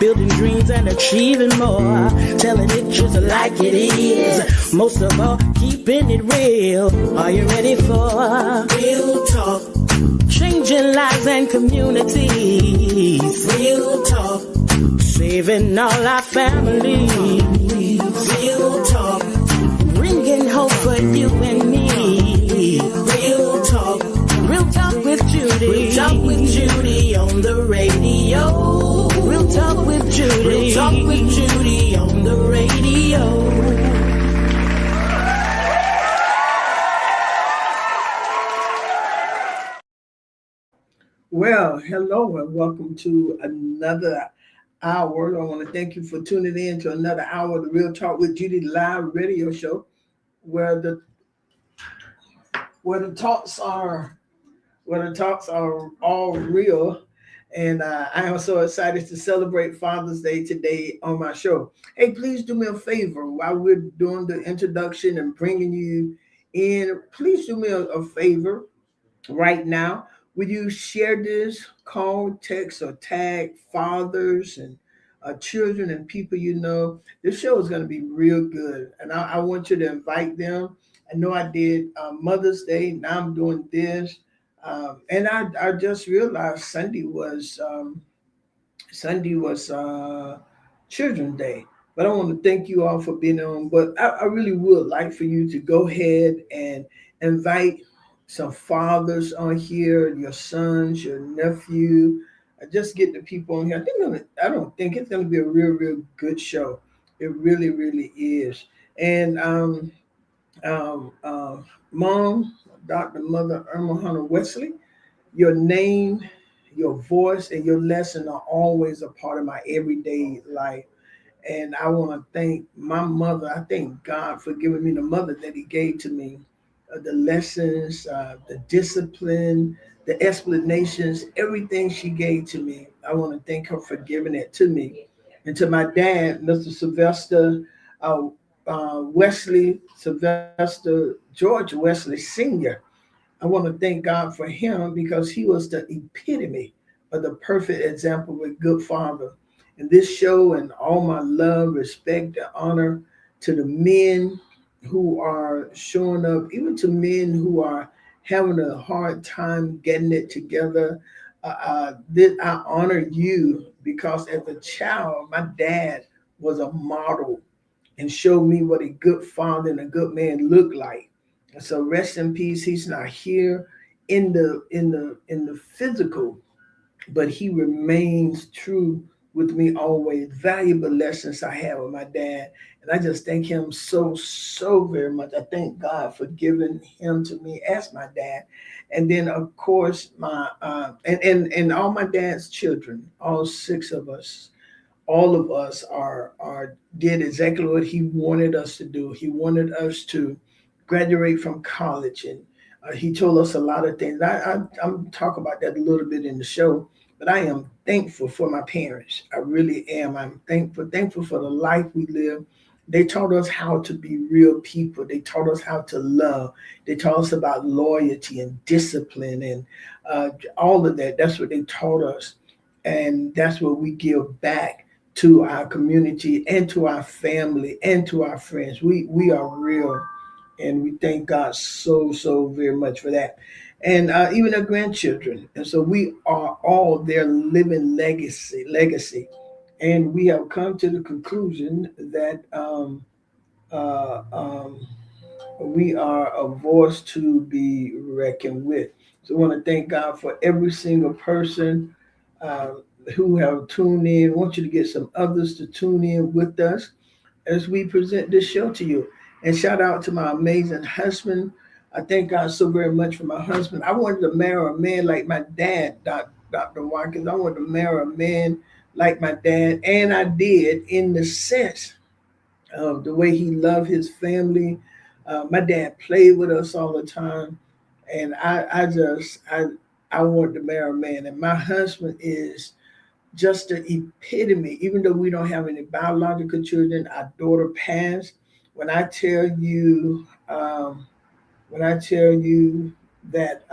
building dreams and achieving more, telling it just like it is. Most of all, keeping it real. Are you ready for real talk? Changing lives and communities. Real talk. Saving all our families. Real talk. Bringing hope for you and me. Real talk. Real talk with Judy. Real talk with Judy on the radio. Real talk with Judy. Real talk with Judy on the radio. Well, hello and welcome to another hour. I want to thank you for tuning in to another hour of the Real Talk with Judy live radio show, where the talks are all real. And I am so excited to celebrate Father's Day today on my show. Hey, please do me a favor while we're doing the introduction and bringing you in. Please do me a favor right now. Would you share this, call, text, or tag fathers and children and people you know? This show is going to be real good, and I want you to invite them. I know I did Mother's Day. Now I'm doing this, and I just realized Sunday was Children's Day. But I want to thank you all for being on. But I really would like for you to go ahead and invite some fathers on here, your sons, your nephew. Just get the people on here. I don't think it's going to be a real good show. It really is. And Mom, Dr. Mother Irma Hunter Wesley, your name, your voice, and your lesson are always a part of my everyday life. And I want to thank my mother. I thank God for giving me the mother that He gave to me. The lessons, the discipline, the explanations, everything she gave to me. I want to thank her for giving it to me. And to my dad, Mr. Sylvester George Wesley Sr., I want to thank God for him because he was the epitome of the perfect example of a good father. And this show, and all my love, respect, and honor to the men who are showing up, even to men who are having a hard time getting it together. I honor you because as a child, my dad was a model and showed me what a good father and a good man looked like. And so rest in peace. He's not here in the physical, but he remains true with me always. Valuable lessons I have with my dad. And I just thank him so very much. I thank God for giving him to me as my dad. And then of course my and all my dad's children, all six of us, all of us are did exactly what he wanted us to do. He wanted us to graduate from college, and he told us a lot of things. I'm talking about that a little bit in the show. But I am thankful for my parents. I really am. I'm thankful for the life we live. They taught us how to be real people. They taught us how to love. They taught us about loyalty and discipline and all of that. That's what they taught us. And that's what we give back to our community and to our family and to our friends. We are real. And we thank God so very much for that. And even our grandchildren. And so we are all their living legacy. And we have come to the conclusion that we are a voice to be reckoned with. So I want to thank God for every single person who have tuned in. I want you to get some others to tune in with us as we present this show to you. And shout out to my amazing husband. I thank God so very much for my husband. I wanted to marry a man like my dad, Dr. Watkins. I wanted to marry a man like my dad, and I did in the sense of the way he loved his family. My dad played with us all the time, and I wanted to marry a man. And my husband is just the epitome. Even though we don't have any biological children, our daughter passed. When I tell you that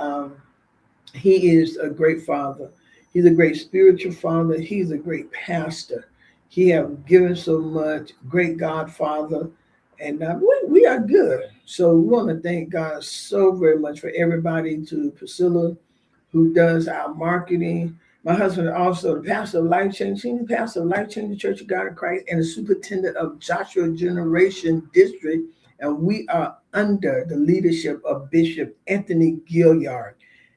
he is a great father, he's a great spiritual father, he's a great pastor, He have given so much. Great Godfather, and we are good. So we want to thank God so very much for everybody. To Priscilla, who does our marketing. My husband also the pastor of Life Change, senior pastor of Life Change Church of God in Christ, and the superintendent of Joshua Generation District. And we are under the leadership of Bishop Anthony Gilliard.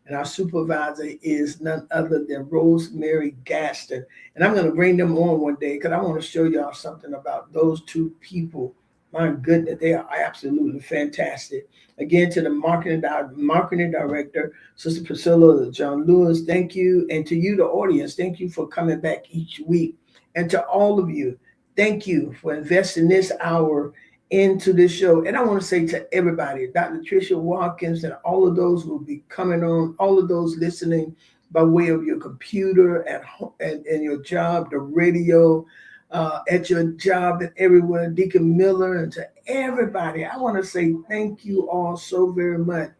And our supervisor is none other than Rosemary Gaston. And I'm going to bring them on one day because I want to show y'all something about those two people. My goodness, they are absolutely fantastic. Again, to the marketing director, Sister Priscilla John Lewis, thank you. And to you, the audience, thank you for coming back each week. And to all of you, thank you for investing this hour into this show. And I want to say to everybody, Dr. Tricia Watkins, and all of those who will be coming on, all of those listening by way of your computer at home and your job, the radio, at your job and everywhere, Deacon Miller, and to everybody, I want to say thank you all so very much.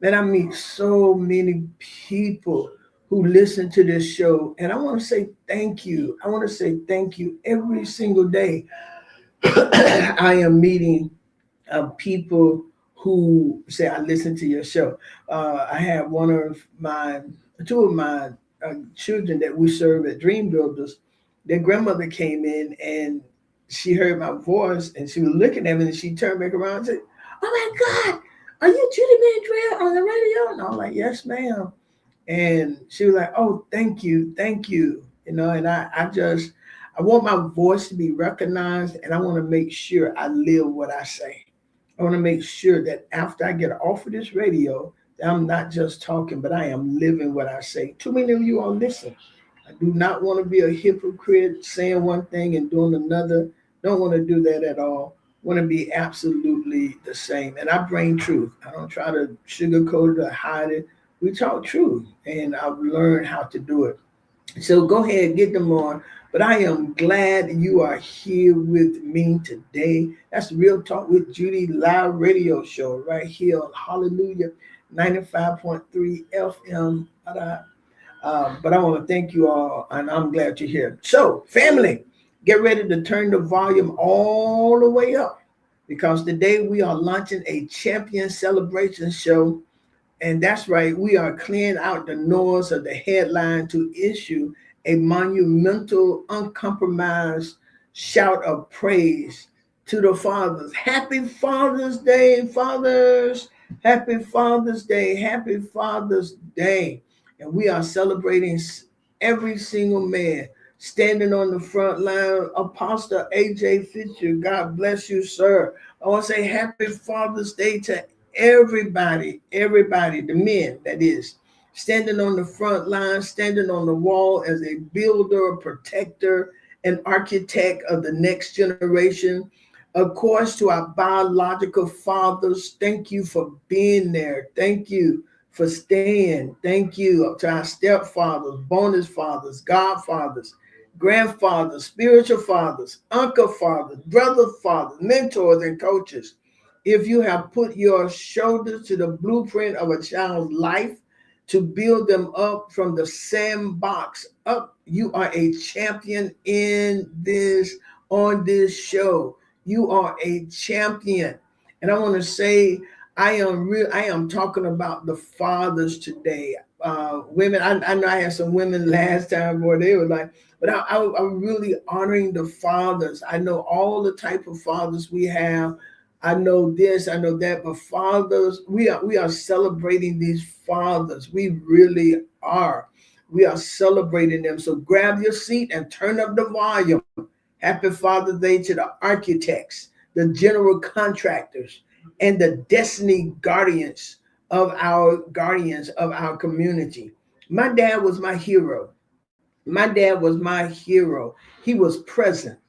Man, I meet so many people who listen to this show, and I want to say thank you. I want to say thank you every single day. I am meeting people who say, I listen to your show. I have two of my children that we serve at Dream Builders. Their grandmother came in and she heard my voice and she was looking at me and she turned back around and said, "Oh my God, are you Judy Mandrell on the radio?" And I'm like, "Yes, ma'am." And she was like, "Oh, thank you. And I want my voice to be recognized, and I want to make sure I live what I say. I want to make sure that after I get off of this radio, that I'm not just talking, but I am living what I say. Too many of you all listen. I do not want to be a hypocrite, saying one thing and doing another. Don't want to do that at all. Want to be absolutely the same. And I bring truth. I don't try to sugarcoat it or hide it. We talk truth, and I've learned how to do it. So go ahead, get them on. But I am glad you are here with me today. That's Real Talk with Judy live radio show right here on Hallelujah 95.3 FM. But I want to thank you all, and I'm glad you're here. So, family, get ready to turn the volume all the way up because today we are launching a champion celebration show. And that's right, we are clearing out the noise of the headline to issue a monumental, uncompromised shout of praise to the fathers. Happy Father's Day, fathers. Happy Father's Day. Happy Father's Day. And we are celebrating every single man standing on the front line. Apostle A.J. Fisher, God bless you, sir. I want to say happy Father's Day to everybody, the men, that is, standing on the front line, standing on the wall as a builder, protector, and architect of the next generation. Of course, to our biological fathers, thank you for being there. Thank you for staying. Thank you to our stepfathers, bonus fathers, godfathers, grandfathers, spiritual fathers, uncle fathers, brother fathers, mentors, and coaches. If you have put your shoulders to the blueprint of a child's life to build them up from the sandbox up, you are a champion on this show. You are a champion. And I want to say, I am talking about the fathers today. Women, I know I had some women last time where they were like, but I'm really honoring the fathers. I know all the type of fathers we have. I know this, I know that, but fathers, we are celebrating these fathers. We really are. We are celebrating them. So grab your seat and turn up the volume. Happy Father's Day to the architects, the general contractors, and the destiny guardians of our community. My dad was my hero. My dad was my hero. He was present,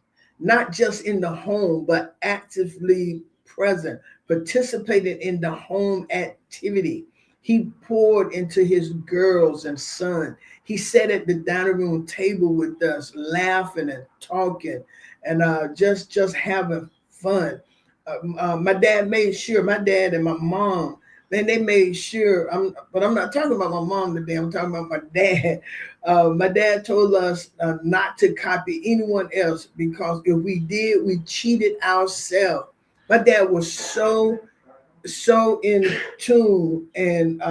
not just in the home, but actively present, participated in the home activity. He poured into his girls and son. He sat at the dining room table with us, laughing and talking, and just having fun. My dad made sure, my dad and my mom, And they made sure, but I'm not talking about my mom today. I'm talking about my dad. My dad told us not to copy anyone else, because if we did, we cheated ourselves. My dad was so in tune and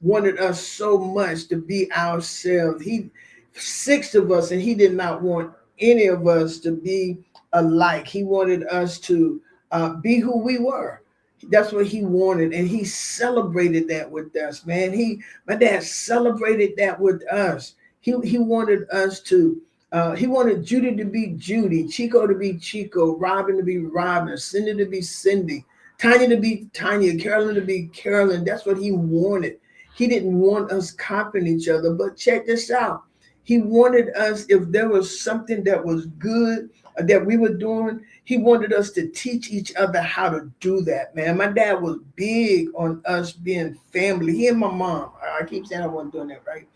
wanted us so much to be ourselves. He, six of us, and he did not want any of us to be alike. He wanted us to be who we were. That's what he wanted, and he celebrated that with us, man. My dad celebrated that with us. He wanted us to. He wanted Judy to be Judy, Chico to be Chico, Robin to be Robin, Cindy to be Cindy, Tanya to be Tanya, Carolyn to be Carolyn. That's what he wanted. He didn't want us copying each other. But check this out. He wanted us, if there was something that was good that we were doing, he wanted us to teach each other how to do that, man. My dad was big on us being family. He and my mom. I keep saying I wasn't doing that, right?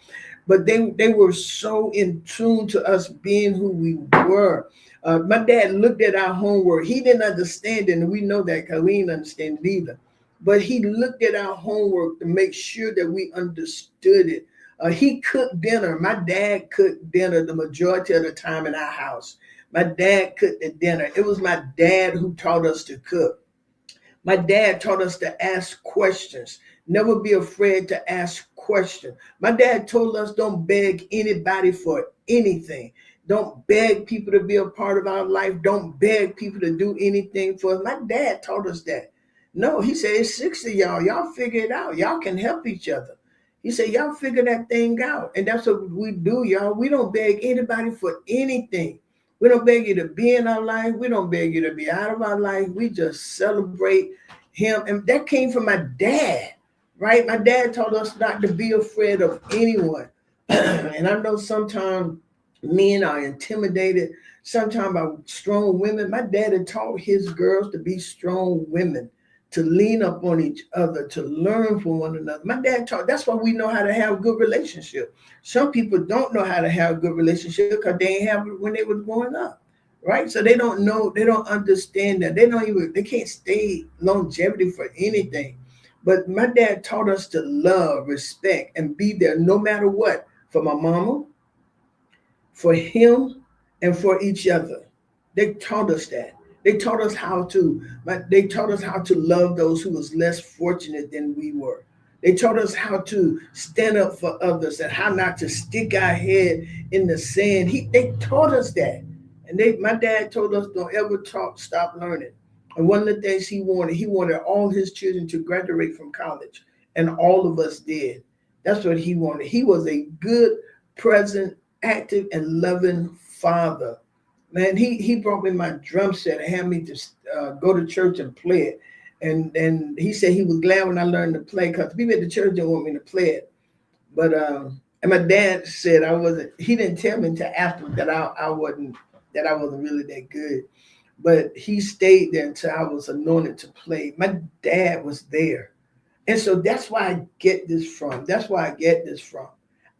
But they were so in tune to us being who we were. My dad looked at our homework. He didn't understand it, and we know that because we didn't understand it either. But he looked at our homework to make sure that we understood it. He cooked dinner. My dad cooked dinner the majority of the time in our house. My dad cooked the dinner. It was my dad who taught us to cook. My dad taught us to ask questions. Never be afraid to ask questions. My dad told us don't beg anybody for anything. Don't beg people to be a part of our life. Don't beg people to do anything for us. My dad taught us that. No, he said, it's six of y'all. Y'all figure it out. Y'all can help each other. He said, y'all figure that thing out. And that's what we do, y'all. We don't beg anybody for anything. We don't beg you to be in our life. We don't beg you to be out of our life. We just celebrate him. And that came from my dad, right? My dad taught us not to be afraid of anyone. And I know sometimes men are intimidated, sometimes by strong women. My dad had taught his girls to be strong women, to lean up on each other, to learn from one another. My dad taught, that's why we know how to have good relationship. Some people don't know how to have good relationship because they ain't have it when they were growing up, right? So they don't know, they don't understand that. They can't stay longevity for anything. But my dad taught us to love, respect, and be there no matter what, for my mama, for him, and for each other. They taught us that. They taught us how to love those who was less fortunate than we were. They taught us how to stand up for others and how not to stick our head in the sand. They taught us that. And my dad told us don't ever stop learning. And one of the things he wanted all his children to graduate from college. And all of us did. That's what he wanted. He was a good, present, active, and loving father. Man, he brought me my drum set and had me to go to church and play it. And he said he was glad when I learned to play because people at the church didn't want me to play it. But and my dad said he didn't tell me until after that I wasn't really that good. But he stayed there until I was anointed to play. My dad was there. And so that's why I get this from.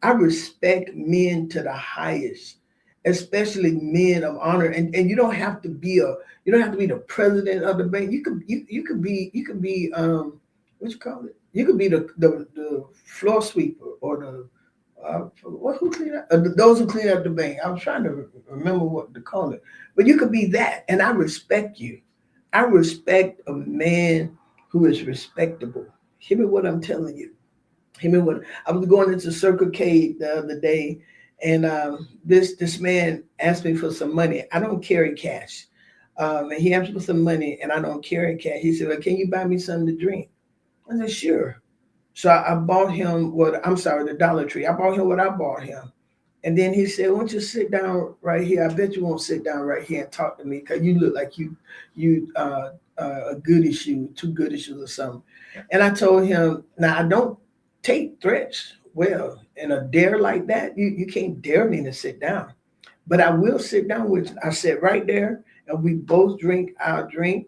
I respect men to the highest, especially men of honor. And you don't have to be the president of the bank. You could be what you call it? You could be the floor sweeper or the who clean up those who clean up the bank. I was trying to remember what to call it. But you could be that, and I respect you. I respect a man who is respectable. Hear me what I'm telling you. I was going into Circle K the other day, and this man asked me for some money. I don't carry cash. And he asked me for some money, and I don't carry cash. He said, well, can you buy me something to drink? I said, sure. So I bought him the Dollar Tree. I bought him what I bought him. And then he said, why don't you sit down right here? I bet you won't sit down right here and talk to me because you look like you a goody shoe, 2 goody shoes or something. And I told him, now I don't take threats. Well, in a dare like that, you can't dare me to sit down. But I will sit down with you. I sat right there and we both drink our drink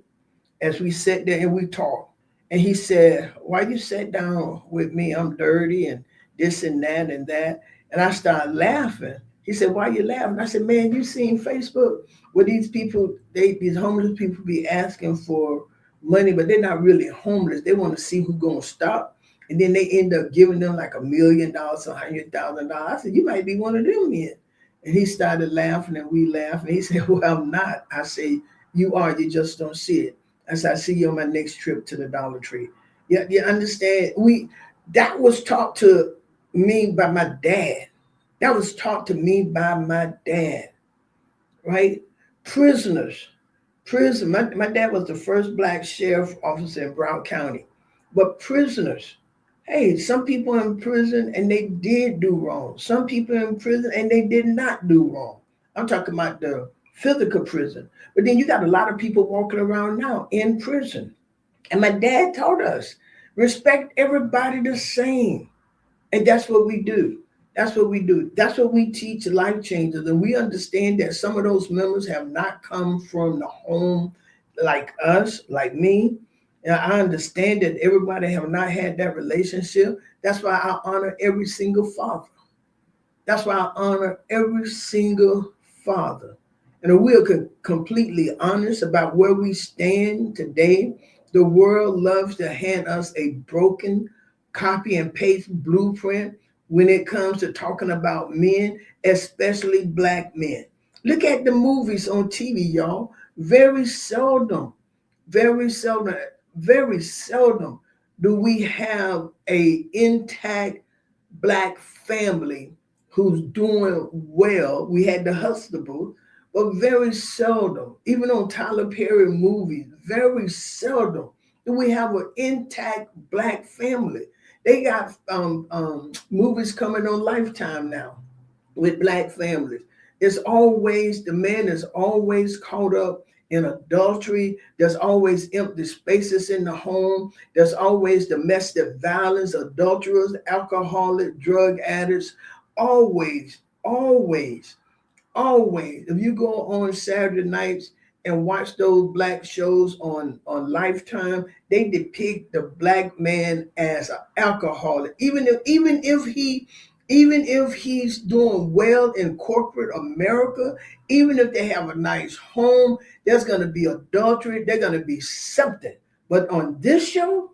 as we sat there and we talked. And he said, why you sat down with me? I'm dirty and this and that and that. And I started laughing. He said, why you laughing? I said, man, you seen Facebook where these homeless people be asking for money, but they're not really homeless. They want to see who's going to stop. And then they end up giving them like $1 million, $100,000. I said, you might be one of them men. And he started laughing and we laughed. And he said, well, I'm not. I say, you are, you just don't see it. I said, I see you on my next trip to the Dollar Tree. Yeah, you understand? That was taught to me by my dad. That was taught to me by my dad, right? Prisoners. Prison. My dad was the first black sheriff officer in Brown County. But prisoners, hey, some people in prison and they did do wrong. Some people in prison and they did not do wrong. I'm talking about the physical prison. But then you got a lot of people walking around now in prison. And my dad taught us, respect everybody the same. And that's what we do. That's what we do. That's what we teach life changers. And we understand that some of those members have not come from the home like us, like me. And I understand that everybody have not had that relationship. That's why I honor every single father. That's why I honor every single father. And if we are completely honest about where we stand today, the world loves to hand us a broken copy and paste blueprint when it comes to talking about men, especially black men. Look at the movies on TV, y'all. Very seldom, very seldom, very seldom do we have a intact black family who's doing well. We had the Huxtables, but very seldom, even on Tyler Perry movies, very seldom do we have an intact black family. They got movies coming on Lifetime now with black families. It's always, the man is always caught up in adultery. There's always empty spaces in the home. There's always domestic violence, adulterers, alcoholic, drug addicts. Always, always, always. If you go on Saturday nights and watch those black shows on Lifetime, they depict the black man as an alcoholic. Even if he's doing well in corporate America, even if they have a nice home, there's going to be adultery, there's going to be something. But on this show,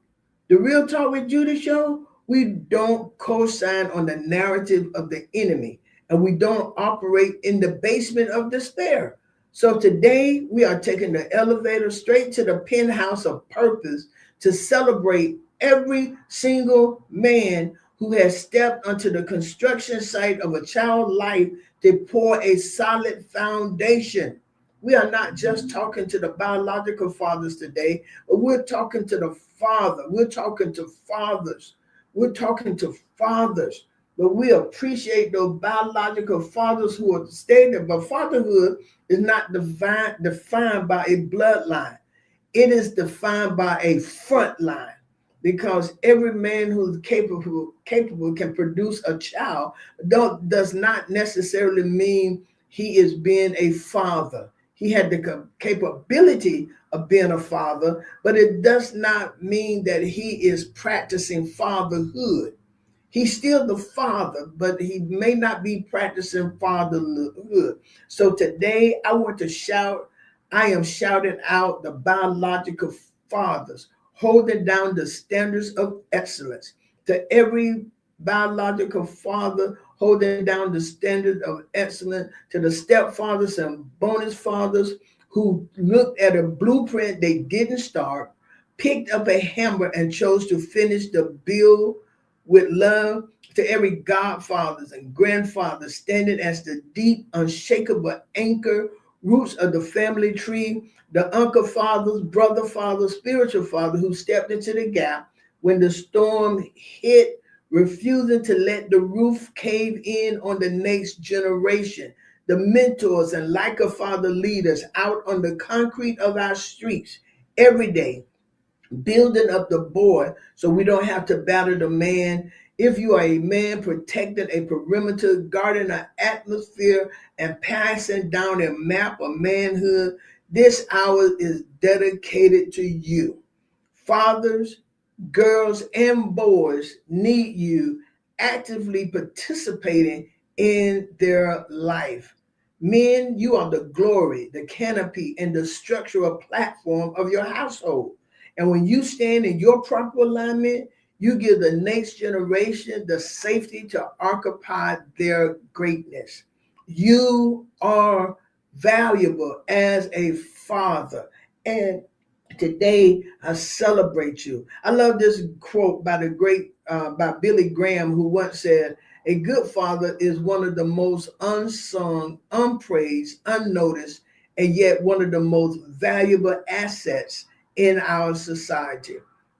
the Real Talk with Judy show, we don't co-sign on the narrative of the enemy, and we don't operate in the basement of despair. So today we are taking the elevator straight to the penthouse of purpose to celebrate every single man who has stepped onto the construction site of a child's life to pour a solid foundation. We are not just talking to the biological fathers today, but we're talking to the father. We're talking to fathers. We're talking to fathers. But we appreciate those biological fathers who are stated. But fatherhood is not defined by a bloodline. It is defined by a front line. Because every man who's capable can produce a child does not necessarily mean he is being a father. He had the capability of being a father, but it does not mean that he is practicing fatherhood. He's still the father, but he may not be practicing fatherhood. So today I want to shout, I am shouting out the biological fathers, holding down the standards of excellence. To every biological father holding down the standard of excellence, to the stepfathers and bonus fathers who looked at a blueprint they didn't start, picked up a hammer and chose to finish the build with love, to every godfathers and grandfathers standing as the deep, unshakable anchor, roots of the family tree, the uncle fathers, brother fathers, spiritual fathers who stepped into the gap when the storm hit, refusing to let the roof cave in on the next generation, the mentors and like a father leaders out on the concrete of our streets every day, building up the board so we don't have to battle the man. If you are a man protecting a perimeter, guarding an atmosphere, and passing down a map of manhood, this hour is dedicated to you. Fathers, girls, and boys need you actively participating in their life. Men, you are the glory, the canopy, and the structural platform of your household. And when you stand in your proper alignment, you give the next generation the safety to occupy their greatness. You are valuable as a father. And today I celebrate you. I love this quote by the great by Billy Graham, who once said, "A good father is one of the most unsung, unpraised, unnoticed, and yet one of the most valuable assets in our society."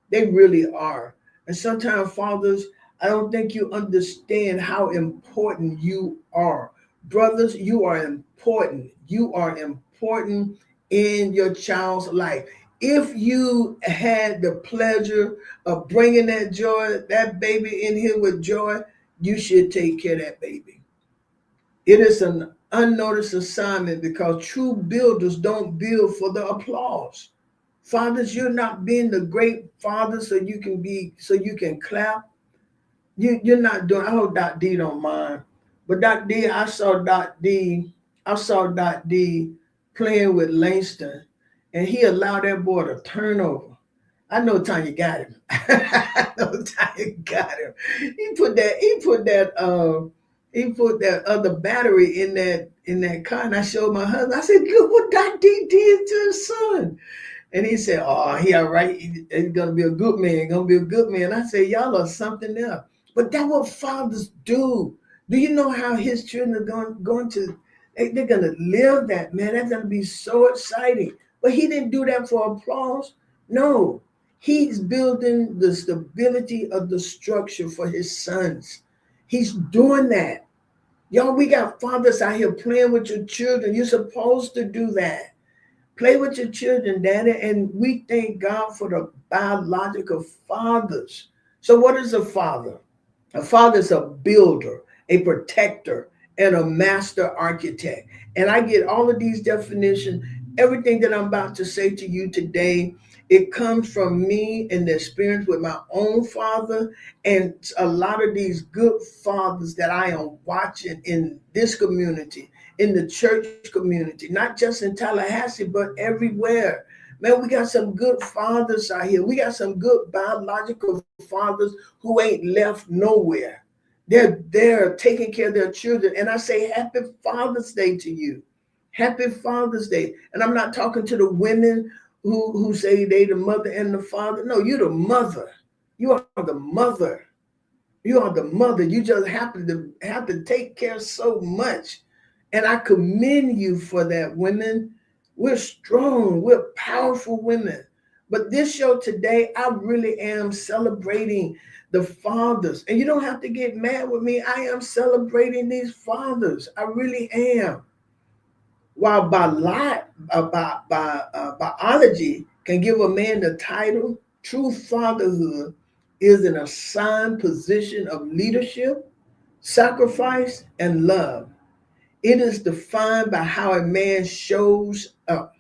They really are. And sometimes, fathers, I don't think you understand how important you are. Brothers, you are important. You are important in your child's life. If you had the pleasure of bringing that joy, that baby in here with joy, you should take care of that baby. It is an unnoticed assignment because true builders don't build for the applause. Fathers, you're not being the great father so you can clap. You're not doing. I hope Doc D don't mind, but Doc D, I saw Doc D playing with Langston, and he allowed that boy to turn over. I know Tanya got him. I know Tanya got him. He put that other battery in that car, and I showed my husband. I said, "Look what Doc D did to his son." And he said, "Oh, he all right. He's gonna be a good man. Gonna be a good man." I said, "Y'all are something else." But that's what fathers do. Do you know how his children are going to? They're gonna live that, man. That's gonna be so exciting. But he didn't do that for applause. No, he's building the stability of the structure for his sons. He's doing that. Y'all, we got fathers out here playing with your children. You're supposed to do that. Play with your children, Daddy. And we thank God for the biological fathers. So what is a father? A father is a builder, a protector, and a master architect. And I get all of these definitions. Everything that I'm about to say to you today, it comes from me and the experience with my own father and a lot of these good fathers that I am watching in this community, in the church community, not just in Tallahassee, but everywhere. Man, we got some good fathers out here. We got some good biological fathers who ain't left nowhere. They're taking care of their children. And I say, happy Father's Day to you. Happy Father's Day. And I'm not talking to the women who say they the mother and the father. No, you're the mother. You are the mother. You are the mother. You just happen to have to take care so much. And I commend you for that, women. We're strong. We're powerful women. But this show today, I really am celebrating the fathers. And you don't have to get mad with me. I am celebrating these fathers. I really am. While biology can give a man the title, true fatherhood is an assigned position of leadership, sacrifice, and love. It is defined by how a man shows up,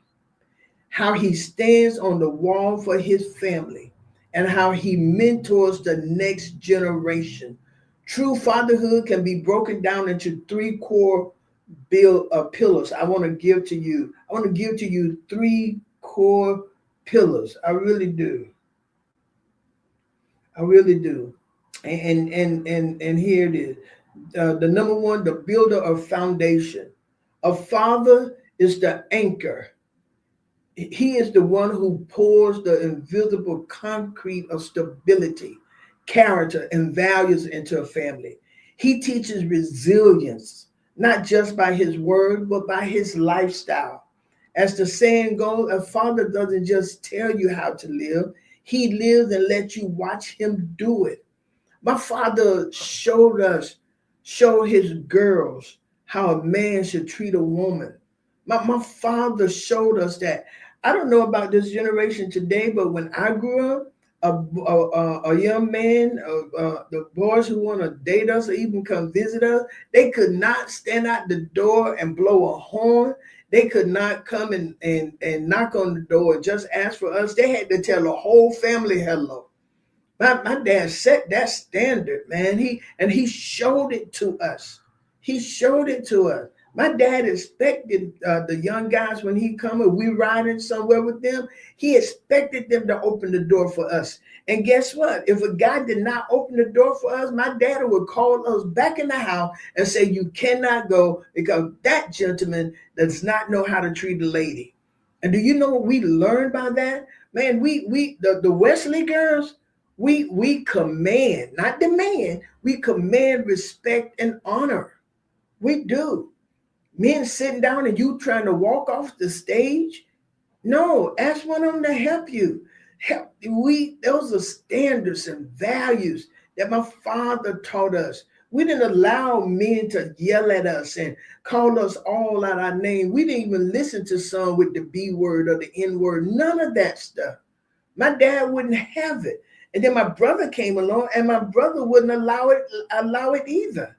how he stands on the wall for his family, and how he mentors the next generation. True fatherhood can be broken down into three core pillars. I want to give to you. I want to give to you three core pillars. I really do. I really do. And here it is. The number one, the builder of foundation. A father is the anchor. He is the one who pours the invisible concrete of stability, character, and values into a family. He teaches resilience, not just by his word, but by his lifestyle. As the saying goes, a father doesn't just tell you how to live, he lives and lets you watch him do it. My father showed his girls how a man should treat a woman. My father showed us that. I don't know about this generation today, but when I grew up, a young man, the boys who want to date us or even come visit us, they could not stand out the door and blow a horn. They could not come and knock on the door and just ask for us. They had to tell the whole family hello. My dad set that standard, man. He showed it to us. He showed it to us. My dad expected the young guys when he come and we riding somewhere with them, he expected them to open the door for us. And guess what? If a guy did not open the door for us, my dad would call us back in the house and say, you cannot go because that gentleman does not know how to treat a lady. And do you know what we learned by that? Man, the Wesley girls, we command, not demand, we command respect and honor. We do. Men sitting down and you trying to walk off the stage. No, ask one of them to help you. Those are standards and values that my father taught us. We didn't allow men to yell at us and call us all out our name. We didn't even listen to some with the B word or the N word. None of that stuff. My dad wouldn't have it. And then my brother came along and my brother wouldn't allow it either.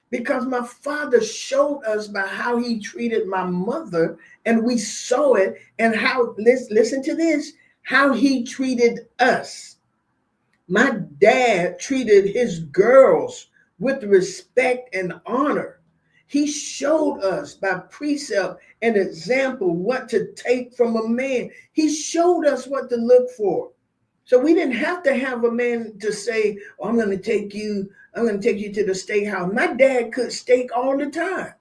Because my father showed us by how he treated my mother, and we saw it, and how, listen to this, how he treated us. My dad treated his girls with respect and honor. He showed us by precept and example what to take from a man. He showed us what to look for. So we didn't have to have a man to say, oh, I'm going to take you to the steakhouse. My dad cooked steak all the time.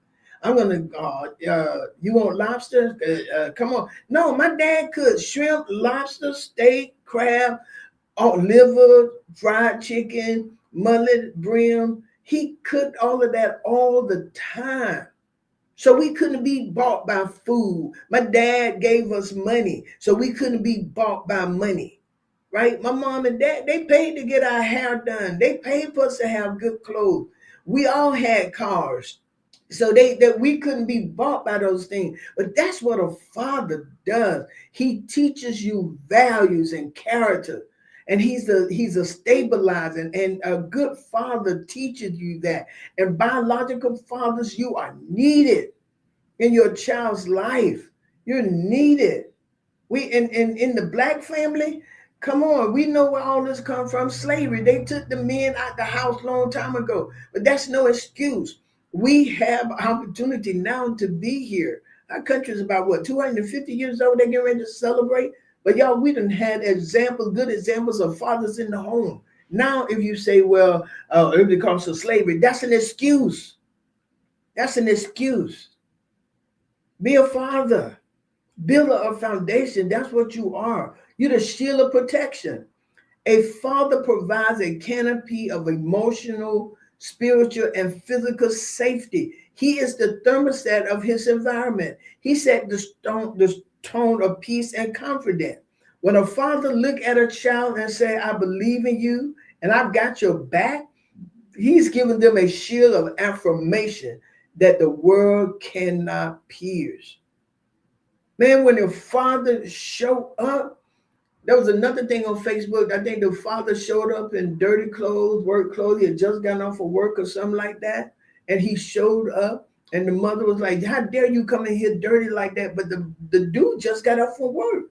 You want lobster? Come on. No, my dad cooked shrimp, lobster, steak, crab, liver, fried chicken, mullet, brim. He cooked all of that all the time. So we couldn't be bought by food. My dad gave us money, so we couldn't be bought by money. Right? My mom and dad, they paid to get our hair done. They paid for us to have good clothes. We all had cars. So that we couldn't be bought by those things. But that's what a father does. He teaches you values and character. And he's a stabilizer. And a good father teaches you that. And biological fathers, you are needed in your child's life. You're needed. We in the black family, come on, we know where all this come from. Slavery. They took the men out the house a long time ago. But that's no excuse. We have opportunity now to be here. Our country is about, 250 years old. They get ready to celebrate. But y'all, we done had good examples of fathers in the home. Now, if you say, well, it because of slavery, that's an excuse. That's an excuse. Be a father. Build a foundation. That's what you are. You're the shield of protection. A father provides a canopy of emotional, spiritual, and physical safety. He is the thermostat of his environment. He set the tone of peace and confidence. When a father look at a child and say, I believe in you and I've got your back, he's giving them a shield of affirmation that the world cannot pierce. Man, when the father showed up, there was another thing on Facebook. I think the father showed up in dirty clothes, work clothes. He had just gotten off of work or something like that. And he showed up and the mother was like, how dare you come in here dirty like that? But the dude just got up from work.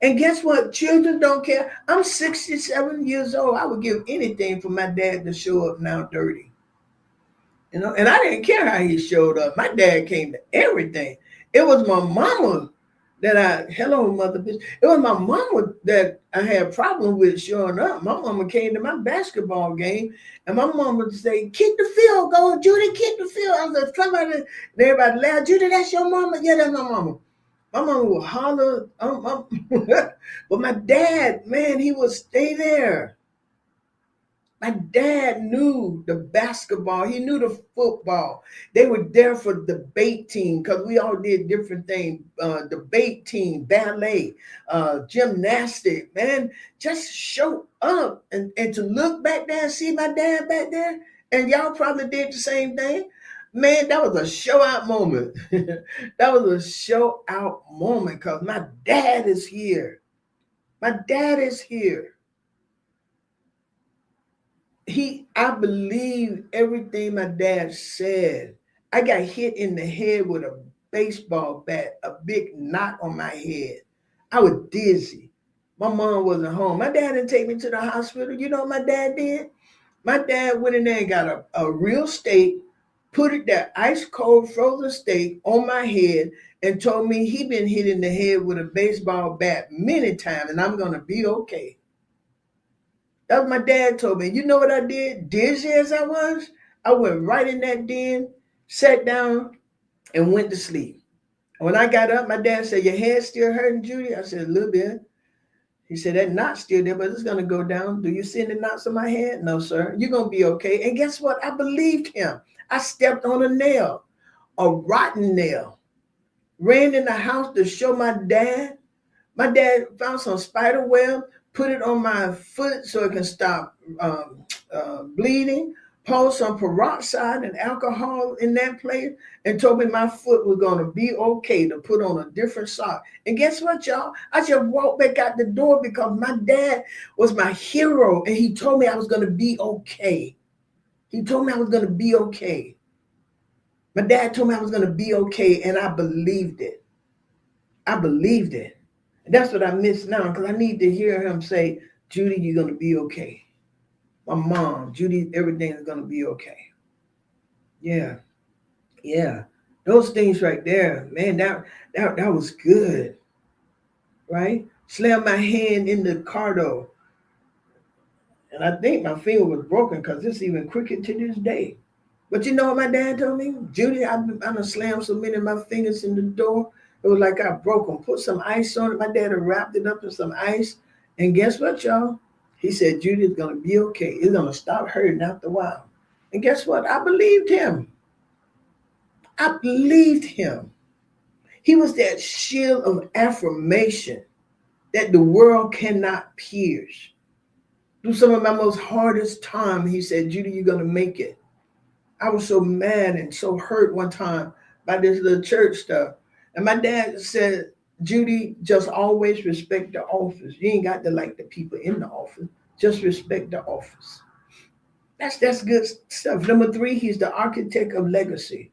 And guess what? Children don't care. I'm 67 years old. I would give anything for my dad to show up now dirty. And I didn't care how he showed up. My dad came to everything. It was my mama hello mother bitch. It was my mama that I had a problem with showing up. My mama came to my basketball game and my mama would say, kick the field goal, Judy, kick the field. I was like, somebody, and everybody laughed, Judy, that's your mama? Yeah, that's my mama. My mama would holler, but my dad, man, he would stay there. My dad knew the basketball. He knew the football. They were there for the debate team because we all did different things. Debate team, ballet, gymnastics, man. Just show up and to look back there and see my dad back there. And y'all probably did the same thing. Man, that was a show out moment. That was a show out moment because my dad is here. My dad is here. I believe everything my dad said. I got hit in the head with a baseball bat, a big knot on my head. I was dizzy. My mom wasn't home. My dad didn't take me to the hospital. You know what my dad did? My dad went in there and got a real estate put it that ice cold frozen steak on my head and told me he been hit in the head with a baseball bat many times and I'm going to be okay. That's what my dad told me. You know what I did? Dizzy as I was, I went right in that den, sat down, and went to sleep. When I got up, my dad said, your head still hurting, Judy? I said, a little bit. He said, that knot's still there, but it's going to go down. Do you see any knots on my head? No, sir. You're going to be okay. And guess what? I believed him. I stepped on a nail, a rotten nail, ran in the house to show my dad. My dad found some spider web, put it on my foot so it can stop bleeding, poured some peroxide and alcohol in that place, and told me my foot was going to be okay to put on a different sock. And guess what, y'all? I just walked back out the door because my dad was my hero, and he told me I was going to be okay. He told me I was going to be okay. My dad told me I was going to be okay, and I believed it. I believed it. And that's what I miss now, because I need to hear him say, Judy, you're going to be okay. My mom, Judy, everything is going to be okay. Yeah. Yeah. Those things right there, man, that was good. Right? Slammed my hand in the car door. And I think my finger was broken because it's even crooked to this day. But you know what my dad told me? Judy, I done slammed so many of my fingers in the door. It was like I broke them. Put some ice on it. My dad had wrapped it up in some ice. And guess what, y'all? He said, Judy, it's going to be okay. It's going to stop hurting after a while. And guess what? I believed him. I believed him. He was that shield of affirmation that the world cannot pierce. Through some of my most hardest time, he said, Judy, you're going to make it. I was so mad and so hurt one time by this little church stuff. And my dad said, Judy, just always respect the office. You ain't got to like the people in the office. Just respect the office. That's good stuff. Number 3, he's the architect of legacy.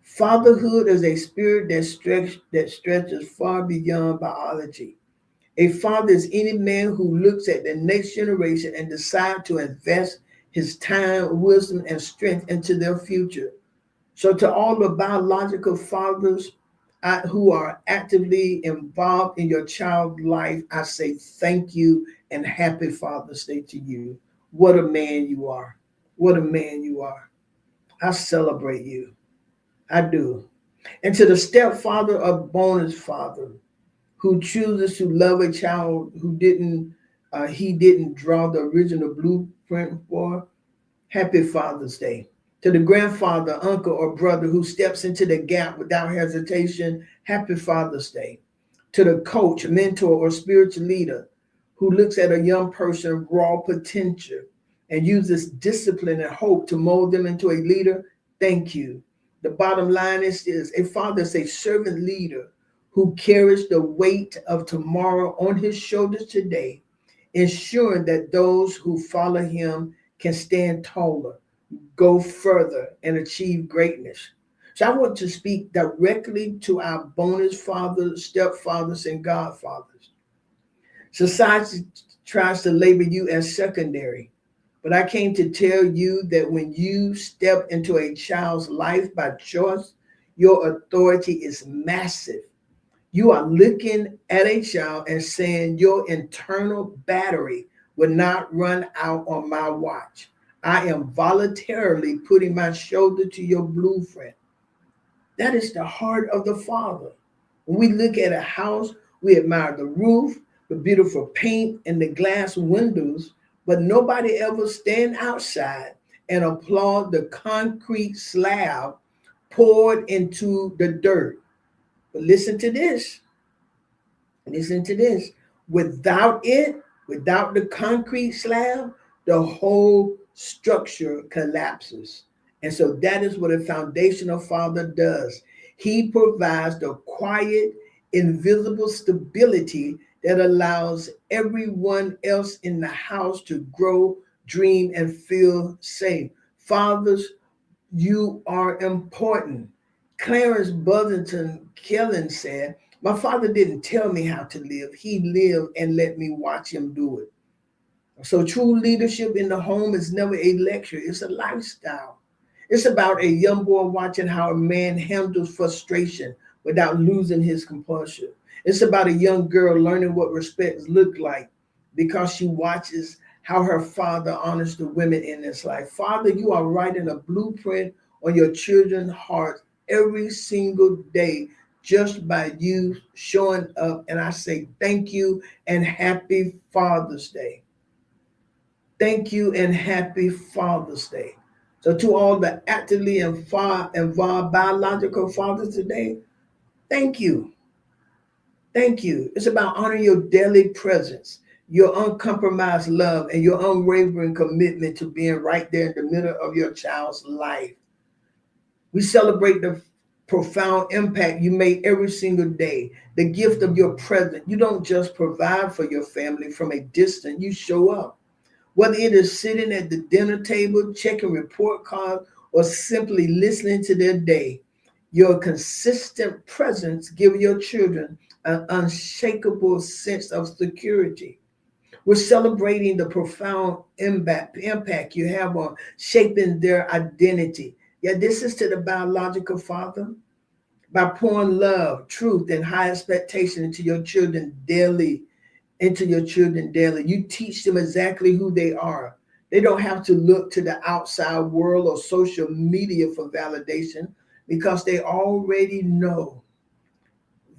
Fatherhood is a spirit that stretches far beyond biology. A father is any man who looks at the next generation and decides to invest his time, wisdom, and strength into their future. So to all the biological fathers who are actively involved in your child's life, I say thank you and happy Father's Day to you. What a man you are. What a man you are. I celebrate you. I do. And to the stepfather or bonus father who chooses to love a child who he didn't draw the original blueprint for, happy Father's Day. To the grandfather, uncle, or brother who steps into the gap without hesitation, happy Father's Day. To the coach, mentor, or spiritual leader who looks at a young person's raw potential and uses discipline and hope to mold them into a leader, thank you. The bottom line is a father is a servant leader who carries the weight of tomorrow on his shoulders today, ensuring that those who follow him can stand taller, go further, and achieve greatness. So I want to speak directly to our bonus fathers, stepfathers, and godfathers. Society tries to label you as secondary, but I came to tell you that when you step into a child's life by choice, your authority is massive. You are looking at a child and saying your internal battery will not run out on my watch. I am voluntarily putting my shoulder to your blueprint. That is the heart of the Father. When we look at a house, we admire the roof, the beautiful paint, and the glass windows, but nobody ever stand outside and applaud the concrete slab poured into the dirt. But listen to this. Listen to this. Without the concrete slab, the whole structure collapses. And so that is what a foundational father does. He provides the quiet, invisible stability that allows everyone else in the house to grow, dream, and feel safe. Fathers, you are important. Clarence Buzzington Killen said, my father didn't tell me how to live. He lived and let me watch him do it. So true leadership in the home is never a lecture. It's a lifestyle. It's about a young boy watching how a man handles frustration without losing his composure. It's about a young girl learning what respect looks like because she watches how her father honors the women in his life. Father, you are writing a blueprint on your children's hearts every single day just by you showing up. And I say thank you and happy Father's Day. Thank you and happy Father's Day. So to all the actively involved biological fathers today, thank you. Thank you. It's about honoring your daily presence, your uncompromised love, and your unwavering commitment to being right there in the middle of your child's life. We celebrate the profound impact you make every single day, the gift of your presence. You don't just provide for your family from a distance, you show up. Whether it is sitting at the dinner table, checking report cards, or simply listening to their day, your consistent presence gives your children an unshakable sense of security. We're celebrating the profound impact you have on shaping their identity. Yeah, this is to the biological father by pouring love, truth, and high expectation into your children daily. You teach them exactly who they are. They don't have to look to the outside world or social media for validation because they already know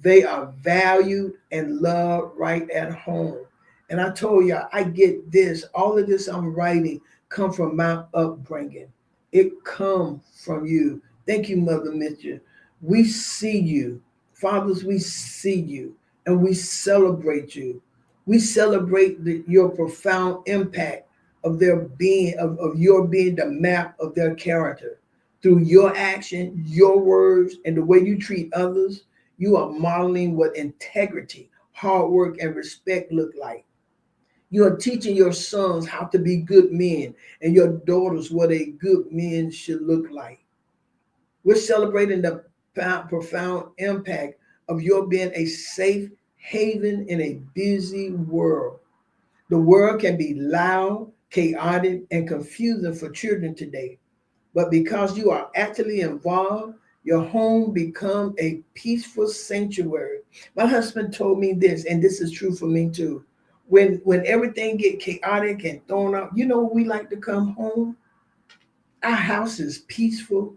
they are valued and loved right at home. And I told y'all, I get this. All of this I'm writing come from my upbringing. It come from you. Thank you, Mother Mitchell. We see you. Fathers, we see you and we celebrate you. We celebrate your profound impact of their being, of your being the map of their character. Through your action, your words, and the way you treat others, you are modeling what integrity, hard work, and respect look like. You are teaching your sons how to be good men and your daughters what a good man should look like. We're celebrating the profound impact of your being a safe haven in a busy world. The world can be loud, chaotic, and confusing for children today. But because you are actively involved, your home become a peaceful sanctuary. My husband told me this, and this is true for me too. When everything get chaotic and thrown out, you know, we like to come home. Our house is peaceful.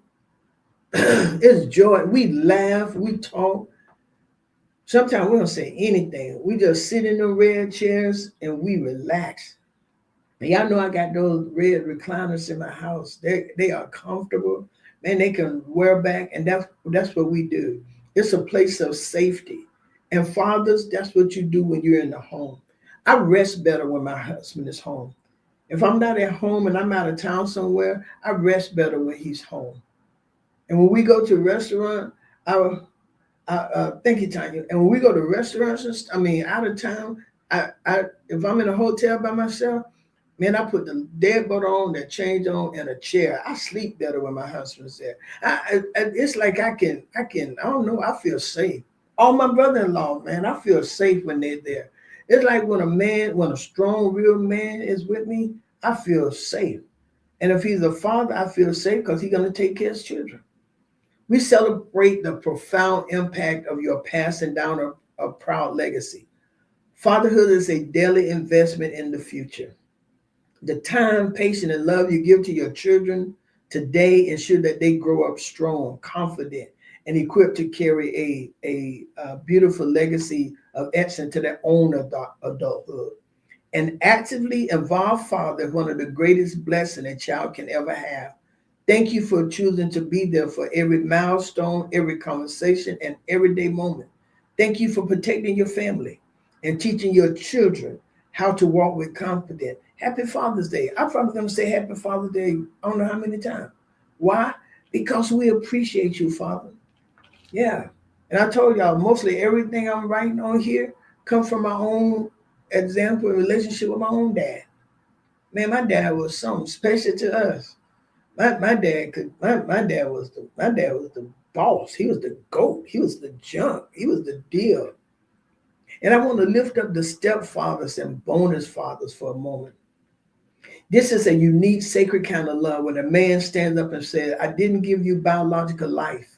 It's joy. We laugh, we talk. Sometimes we don't say anything. We just sit in the red chairs and we relax. And y'all know I got those red recliners in my house. They are comfortable. Man, they can wear back, and that's what we do. It's a place of safety. And fathers, that's what you do when you're in the home. I rest better when my husband is home. If I'm not at home and I'm out of town somewhere, I rest better when he's home. And when we go to a restaurant, thank you, Tanya. And when we go to restaurants, out of town, if I'm in a hotel by myself, man, I put the deadbolt on, the change on, and a chair. I sleep better when my husband's there. It's like I don't know, I feel safe. All my brother-in-law, man, I feel safe when they're there. It's like when a strong, real man is with me, I feel safe. And if he's a father, I feel safe because he's going to take care of his children. We celebrate the profound impact of your passing down a proud legacy. Fatherhood is a daily investment in the future. The time, patience, and love you give to your children today ensure that they grow up strong, confident, and equipped to carry a beautiful legacy of excellence to their own adulthood. An actively involved father is one of the greatest blessings a child can ever have. Thank you for choosing to be there for every milestone, every conversation, and everyday moment. Thank you for protecting your family and teaching your children how to walk with confidence. Happy Father's Day. I'm probably going to say Happy Father's Day, I don't know how many times. Why? Because we appreciate you, Father. Yeah. And I told y'all, mostly everything I'm writing on here comes from my own example and relationship with my own dad. Man, my dad was something special to us. My dad was the boss. He was the GOAT. He was the junk. He was the deal. And I want to lift up the stepfathers and bonus fathers for a moment. This is a unique, sacred kind of love when a man stands up and says, I didn't give you biological life,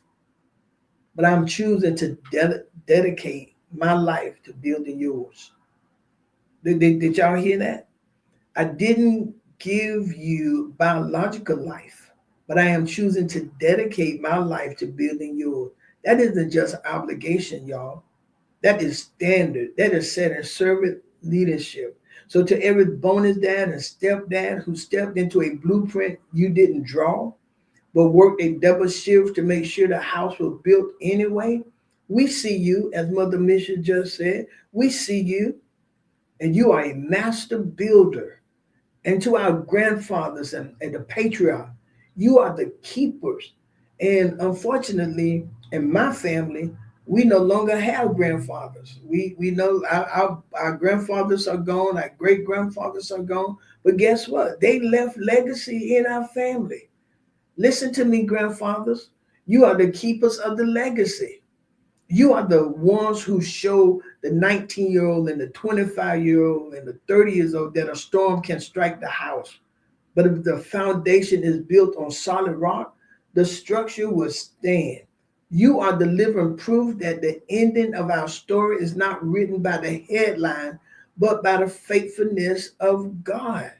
but I'm choosing to dedicate my life to building yours. Did y'all hear that? I didn't give you biological life, but I am choosing to dedicate my life to building yours. That isn't just obligation, y'all. That is standard. That is set in servant leadership. So to every bonus dad and stepdad who stepped into a blueprint you didn't draw, but worked a double shift to make sure the house was built anyway, we see you, as Mother Misha just said, we see you, and you are a master builder. And to our grandfathers and the patriarch, you are the keepers. And unfortunately, in my family, we no longer have grandfathers. We know our grandfathers are gone, our great grandfathers are gone. But guess what? They left legacy in our family. Listen to me, grandfathers. You are the keepers of the legacy. You are the ones who show the 19-year-old and the 25-year-old and the 30 years old that a storm can strike the house. But if the foundation is built on solid rock, the structure will stand. You are the living proof that the ending of our story is not written by the headline, but by the faithfulness of God.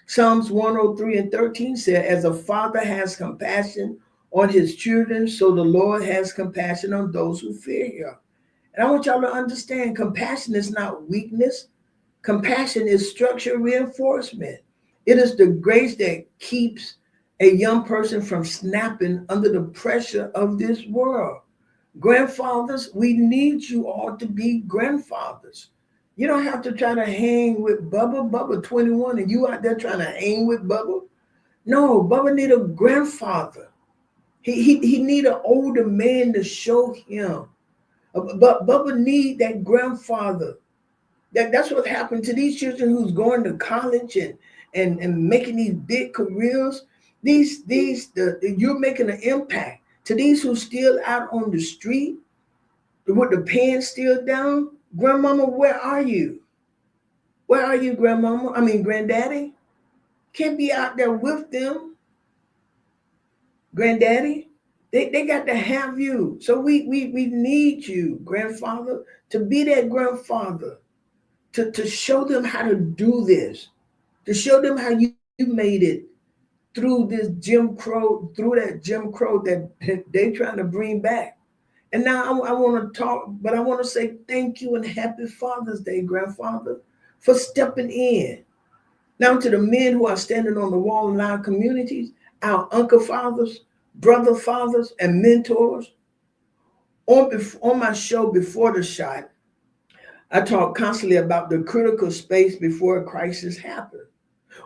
Psalms 103:13 said, as a father has compassion on his children, so the Lord has compassion on those who fear him. And I want y'all to understand, compassion is not weakness. Compassion is structural reinforcement. It is the grace that keeps a young person from snapping under the pressure of this world. Grandfathers, we need you all to be grandfathers. You don't have to try to hang with Bubba. Bubba 21 and you out there trying to hang with Bubba. No, Bubba need a grandfather. He need an older man to show him. But Bubba need that grandfather. That's what happened to these children who's going to college and making these big careers. You're making an impact. To these who still out on the street with the pants still down, grandmama, where are you? Where are you, grandmama? I mean, granddaddy? Can't be out there with them. Granddaddy, they got to have you. So we need you, grandfather, to be that grandfather, to show them how to do this, to show them how you made it through this Jim Crow, through that Jim Crow that they trying to bring back. And now I want to talk, but I want to say thank you and happy Father's Day, grandfather, for stepping in. Now to the men who are standing on the wall in our communities, our uncle fathers, brother fathers, and mentors. On my show Before the Shot, I talk constantly about the critical space before a crisis happens.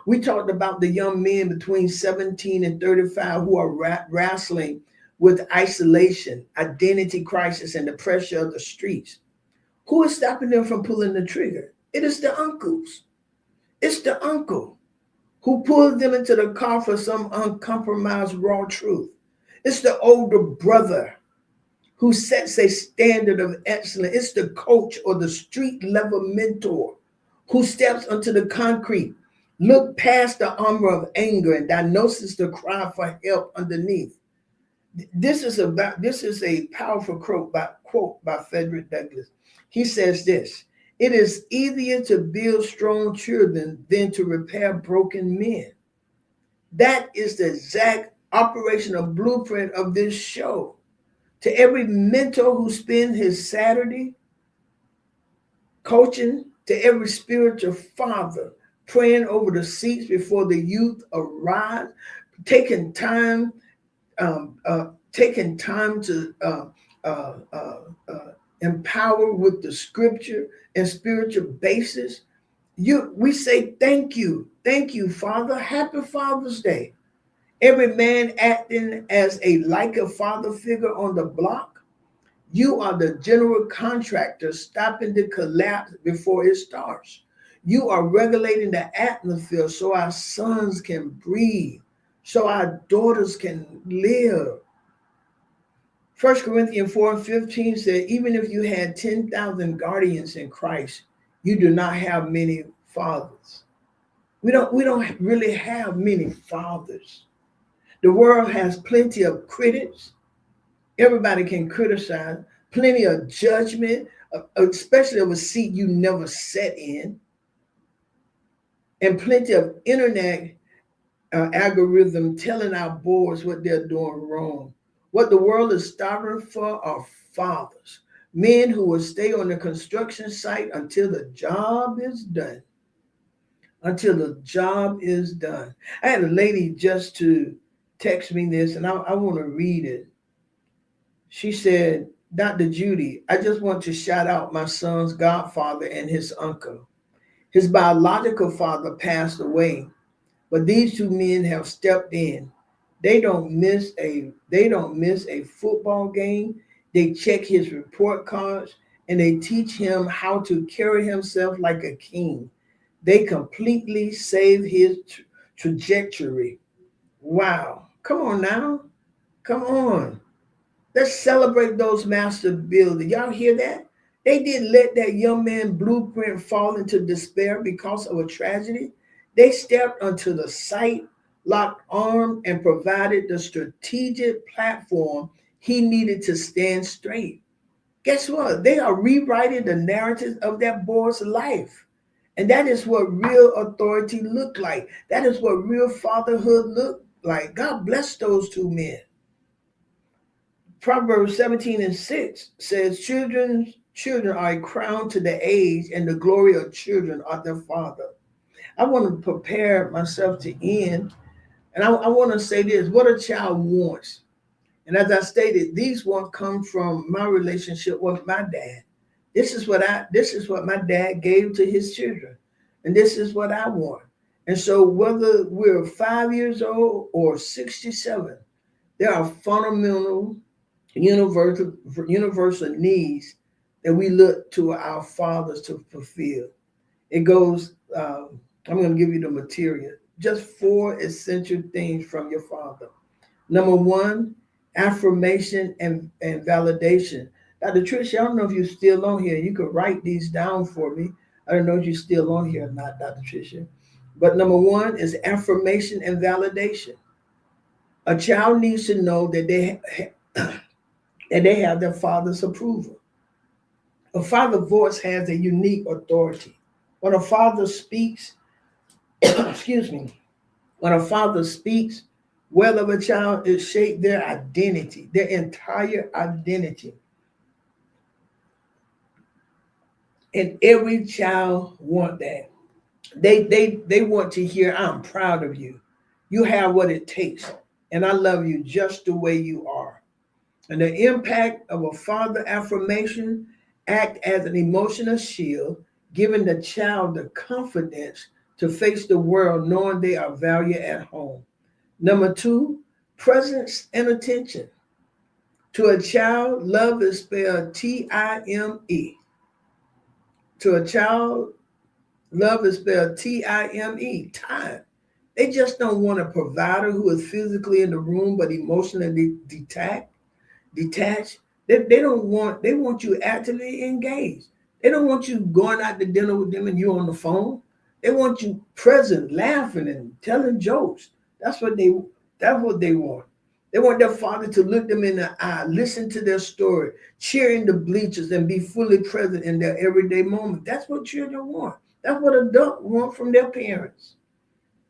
We talked about the young men between 17 and 35 who are wrestling with isolation, identity crisis, and the pressure of the streets. Who is stopping them from pulling the trigger? It is the uncles. It's the uncle who pulls them into the car for some uncompromised raw truth. It's the older brother who sets a standard of excellence. It's the coach or the street level mentor who steps onto the concrete, look past the armor of anger and diagnoses the cry for help underneath. This is a powerful quote by Frederick Douglass. He says this: it is easier to build strong children than to repair broken men. That is the exact operational blueprint of this show. To every mentor who spends his Saturday coaching, to every spiritual father praying over the seats before the youth arrive, taking time to empower with the scripture and spiritual basis. We say thank you, Father. Happy Father's Day. Every man acting as like a father figure on the block. You are the general contractor stopping the collapse before it starts. You are regulating the atmosphere so our sons can breathe, so our daughters can live. 1 Corinthians 4:15 said, even if you had 10,000 guardians in Christ, you do not have many fathers. We don't really have many fathers. The world has plenty of critics. Everybody can criticize. Plenty of judgment, especially of a seat you never sat in, and plenty of internet algorithm telling our boys what they're doing wrong. What the world is starving for are fathers, men who will stay on the construction site until the job is done. Until the job is done. I had a lady just to text me this, and I want to read it. She said, Dr. Judy, I just want to shout out my son's godfather and his uncle. His biological father passed away, but these two men have stepped in. They don't miss a football game. They check his report cards and they teach him how to carry himself like a king. They completely save his trajectory. Wow. Come on now. Come on. Let's celebrate those master builders. Y'all hear that? They didn't let that young man blueprint fall into despair because of a tragedy. They stepped onto the site, locked arms, and provided the strategic platform he needed to stand straight. Guess what? They are rewriting the narrative of that boy's life. And that is what real authority looked like. That is what real fatherhood looked like. God bless those two men. Proverbs 17:6 says, children are a crown to the age, and the glory of children are their father. I want to prepare myself to end. And I want to say this, what a child wants. And as I stated, these won't come from my relationship with my dad. This is what my dad gave to his children. And this is what I want. And so whether we're 5 years old or 67, there are fundamental universal needs that we look to our fathers to fulfill. It goes, I'm going to give you the material. Just 4 essential things from your father. Number 1, affirmation and validation. Dr. Trish, I don't know if you're still on here. You could write these down for me. I don't know if you're still on here or not, Dr. Tricia. But number 1 is affirmation and validation. A child needs to know that they have their father's approval. A father's voice has a unique authority. When a father speaks, excuse me, when a father speaks well of a child, it shapes their identity, their entire identity. And every child want that. They want to hear, I'm proud of you. You have what it takes. And I love you just the way you are. And the impact of a father affirmation act as an emotional shield, giving the child the confidence to face the world knowing they are valued at home. Number 2, presence and attention. To a child, love is spelled Time. To a child, love is spelled Time, time. They just don't want a provider who is physically in the room but emotionally detached. They want you actively engaged. They don't want you going out to dinner with them and you on the phone. They want you present, laughing and telling jokes. That's what they want. They want their father to look them in the eye, listen to their story, cheer in the bleachers, and be fully present in their everyday moment. That's what children want. That's what adults want from their parents.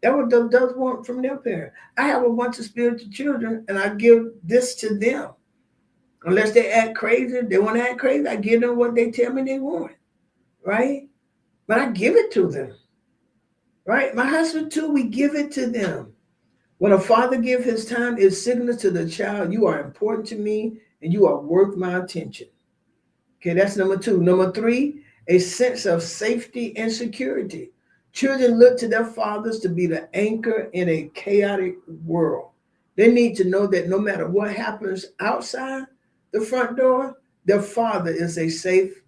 That's what adults want from their parents. I have a bunch of spiritual children, and I give this to them. Unless they act crazy, they want to act crazy, I give them what they tell me they want, right? But I give it to them, right? My husband too, we give it to them. When a father gives his time, it signals to the child, you are important to me and you are worth my attention. Okay, that's number 2. Number 3, a sense of safety and security. Children look to their fathers to be the anchor in a chaotic world. They need to know that no matter what happens outside the front door, their father is a safe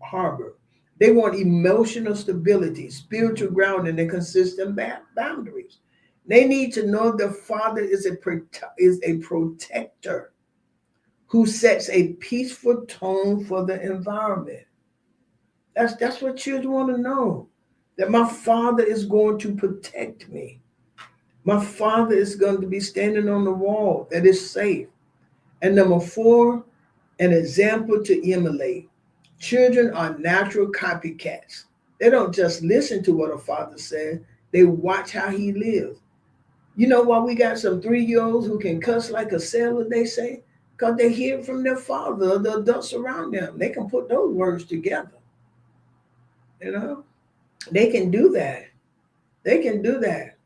harbor. They want emotional stability, spiritual grounding, and consistent boundaries. They need to know their father is a protector who sets a peaceful tone for the environment. That's what children want to know. that my father is going to protect me. My father is going to be standing on the wall that is safe. And number four, an example to emulate. Children are natural copycats. They don't just listen to what a father says, they watch how he lives. You know why we got some 3-year-olds who can cuss like a sailor, they say? Because they hear it from their father, the adults around them. They can put those words together. You know, they can do that. They can do that.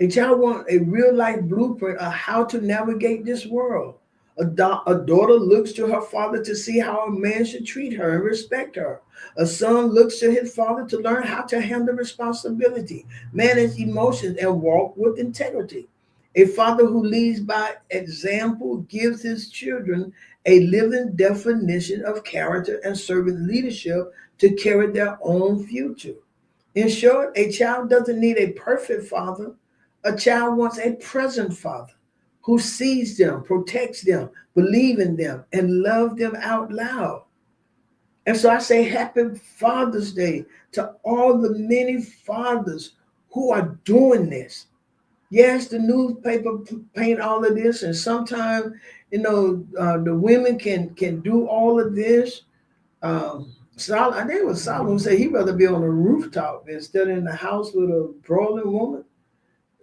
A child wants a real life blueprint of how to navigate this world. A daughter looks to her father to see how a man should treat her and respect her. A son looks to his father to learn how to handle responsibility, manage emotions, and walk with integrity. A father who leads by example gives his children a living definition of character and servant leadership to carry their own future. In short, a child doesn't need a perfect father. A child wants a present father who sees them, protects them, believes in them, and loves them out loud. And so I say happy Father's Day to all the many fathers who are doing this. Yes, the newspaper paint all of this, and sometimes, the women can do all of this. I think it was Solomon said he'd rather be on a rooftop instead of in the house with a brawling woman.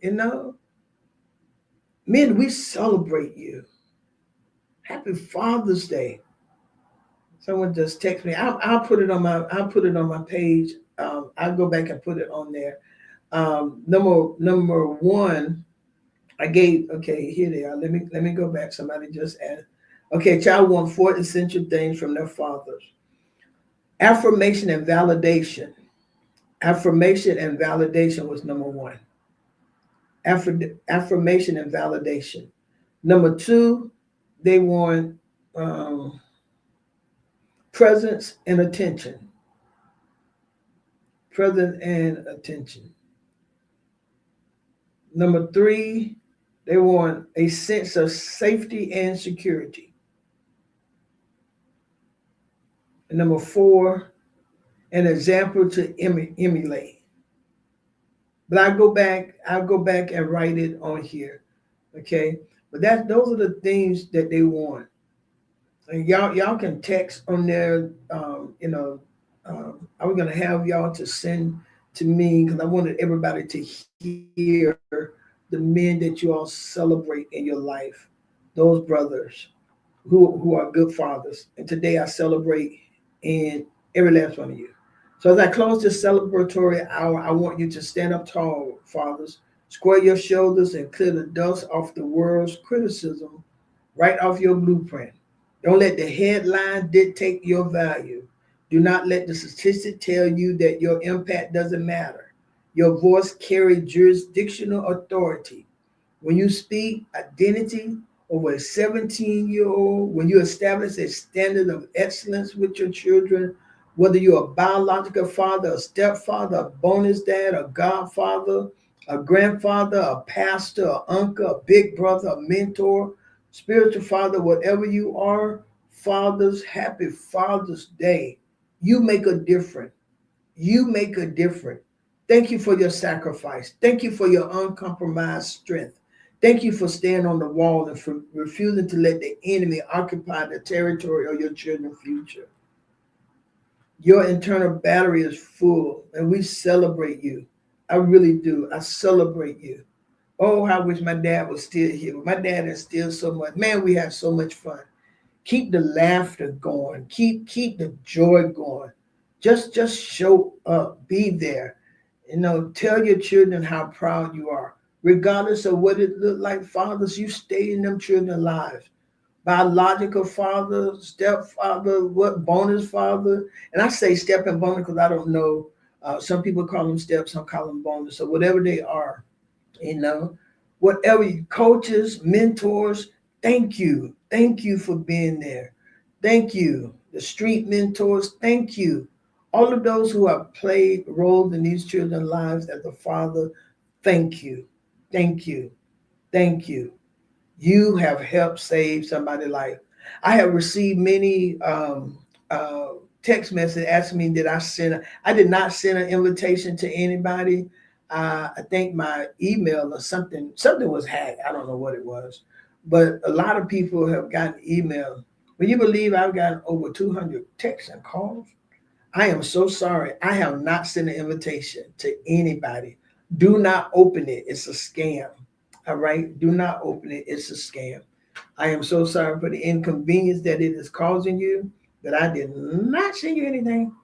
You know, men, we celebrate you. Happy Father's Day. Someone just text me. I'll put it on my page. I'll go back and put it on there. Number one, I gave. Okay, here they are. Let me go back. Somebody just asked. Okay, child wants 4 essential things from their fathers. Affirmation and validation. Affirmation and validation was number one. Affirmation and validation. Number two, they want presence and attention. Presence and attention. Number three, they want a sense of safety and security. And number four, an example to emulate. But I'll go back and write it on here. Okay. But those are the things that they want. And y'all can text on there. I was gonna have y'all to send to me because I wanted everybody to hear the men that you all celebrate in your life, those brothers who are good fathers. And today I celebrate in every last one of you. So as I close this celebratory hour, I want you to stand up tall, fathers, square your shoulders and clear the dust off the world's criticism right off your blueprint. Don't let the headline dictate your value. Do not let the statistic tell you that your impact doesn't matter. Your voice carries jurisdictional authority. When you speak identity over a 17-year-old, when you establish a standard of excellence with your children, whether you're a biological father, a stepfather, a bonus dad, a godfather, a grandfather, a pastor, an uncle, a big brother, a mentor, spiritual father, whatever you are, fathers, happy Father's Day. You make a difference. You make a difference. Thank you for your sacrifice. Thank you for your uncompromised strength. Thank you for staying on the wall and for refusing to let the enemy occupy the territory of your children's future. Your internal battery is full, and we celebrate you. I really do. I celebrate you. Oh, I wish my dad was still here. My dad is still so much. Man, we have so much fun. Keep the laughter going. Keep the joy going. Just show up. Be there. Tell your children how proud you are. Regardless of what it looked like, fathers, you stay in them children's lives. Biological father, stepfather, what bonus father. And I say step and bonus because I don't know. Some people call them steps, some call them bonus. So whatever they are, whatever you coaches, mentors, thank you. Thank you for being there. Thank you. The street mentors, thank you. All of those who have played roles in these children's lives as a father, thank you. Thank you. Thank you. You have helped save somebody's life. I have received many text message asking me, I did not send an invitation to anybody. I think my email or something was hacked. I don't know what it was, but a lot of people have gotten email. Will you believe I've gotten over 200 texts and calls? I am so sorry. I have not sent an invitation to anybody. Do not open it. It's a scam. All right. Do not open it. It's a scam. I am so sorry for the inconvenience that it is causing you, but I did not send you anything.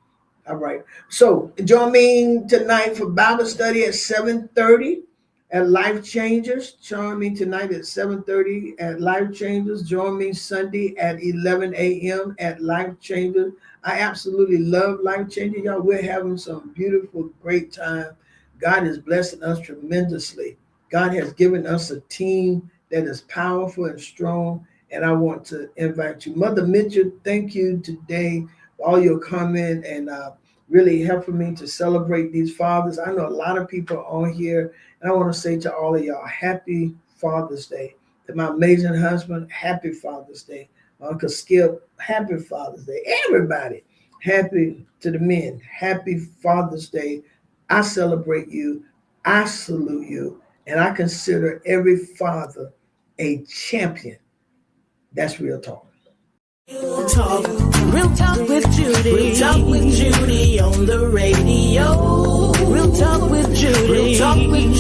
All right. So join me tonight for Bible study at 7:30 at Life Changers. Join me tonight at 7:30 at Life Changers. Join me Sunday at 11 a.m. at Life Changers. I absolutely love Life Changers. Y'all, we're having some beautiful, great time. God is blessing us tremendously. God has given us a team that is powerful and strong, and I want to invite you. Mother Mitchell, thank you today for all your comment and really helping me to celebrate these fathers. I know a lot of people on here, and I want to say to all of y'all, happy Father's Day. To my amazing husband, happy Father's Day. Uncle Skip, happy Father's Day. Everybody, happy to the men, happy Father's Day. I celebrate you. I salute you. And I consider every father a champion. That's real talk. Real talk with Judy. Real talk with Judy on the radio. Real talk with Judy. Real talk with